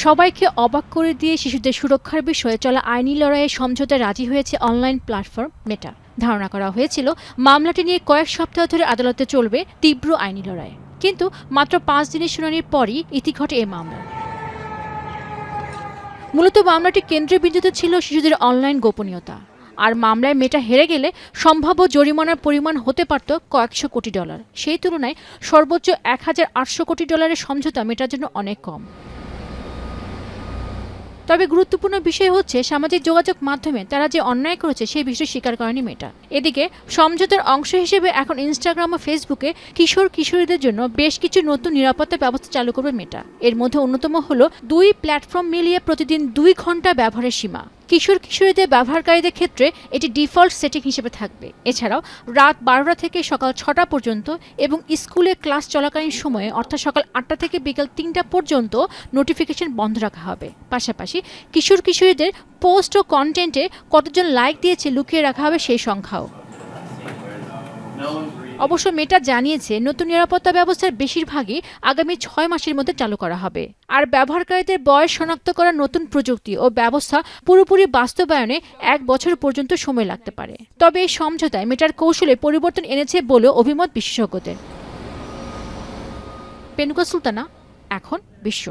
সবাইকে অবাক করে দিয়ে শিশুদের সুরক্ষার বিষয়ে চলা আইনি লড়াইয়ে সমঝোতায় রাজি হয়েছে অনলাইন প্ল্যাটফর্ম মেটা। ধারণা করা হয়েছিল মামলাটি নিয়ে কয়েক সপ্তাহ ধরে আদালতে চলবে তীব্র আইনি লড়াই, কিন্তু মাত্র 5 দিনের শুনানির পরই ইতি ঘটে এ মামলা। মূলত মামলাটি কেন্দ্রীয় বিন্দুতে ছিল শিশুদের অনলাইন গোপনীয়তা, আর মামলায় মেটা হেরে গেলে সম্ভাব্য জরিমানার পরিমাণ হতে পারত কয়েকশো কোটি ডলার। সেই তুলনায় সর্বোচ্চ 1800 কোটি ডলারের সমঝোতা মেটার জন্য অনেক কম। তবে গুরুত্বপূর্ণ বিষয় হচ্ছে সামাজিক যোগাযোগ মাধ্যমে তারা যে অন্যায় করেছে সেই বিষয় স্বীকার করেনি মেটা। এদিকে সমঝোতার অংশ হিসেবে এখন ইনস্টাগ্রাম ও ফেসবুকে কিশোর কিশোরীদের জন্য বেশ কিছু নতুন নিরাপত্তা ব্যবস্থা চালু করবে মেটা। এর মধ্যে অন্যতম হলো 2 প্ল্যাটফর্ম মিলিয়ে প্রতিদিন 2 ঘন্টা ব্যবহারের সীমা। কিশোর কিশোরীদের ব্যবহারকারীদের ক্ষেত্রে এটি ডিফল্ট সেটিং হিসেবে থাকবে। এছাড়াও রাত 12টা থেকে সকাল 6টা পর্যন্ত এবং স্কুলে ক্লাস চলাকালীন সময়ে অর্থাৎ সকাল 8টা থেকে বিকেল 3টা পর্যন্ত নোটিফিকেশন বন্ধ রাখা হবে। পাশাপাশি কিশোর কিশোরীদের পোস্ট ও কন্টেন্টে কতজন লাইক দিয়েছে লুকিয়ে রাখা হবে সেই সংখ্যাও। অবশ্য মেটা জানিয়েছে নতুন নিরাপত্তা ব্যবস্থার বেশিরভাগই আগামী 6 মাসের মধ্যে চালু করা হবে। আর ব্যবহারকারীদের বয়স শনাক্ত করা নতুন প্রযুক্তি ও ব্যবস্থা পুরোপুরি বাস্তবায়নে 1 বছর পর্যন্ত সময় লাগতে পারে। তবে এই সমঝোতায় মেটার কৌশলে পরিবর্তন এনেছে বলেও অভিমত বিশেষজ্ঞদের। পেনুকা সুলতানা, এখন বিশ্ব।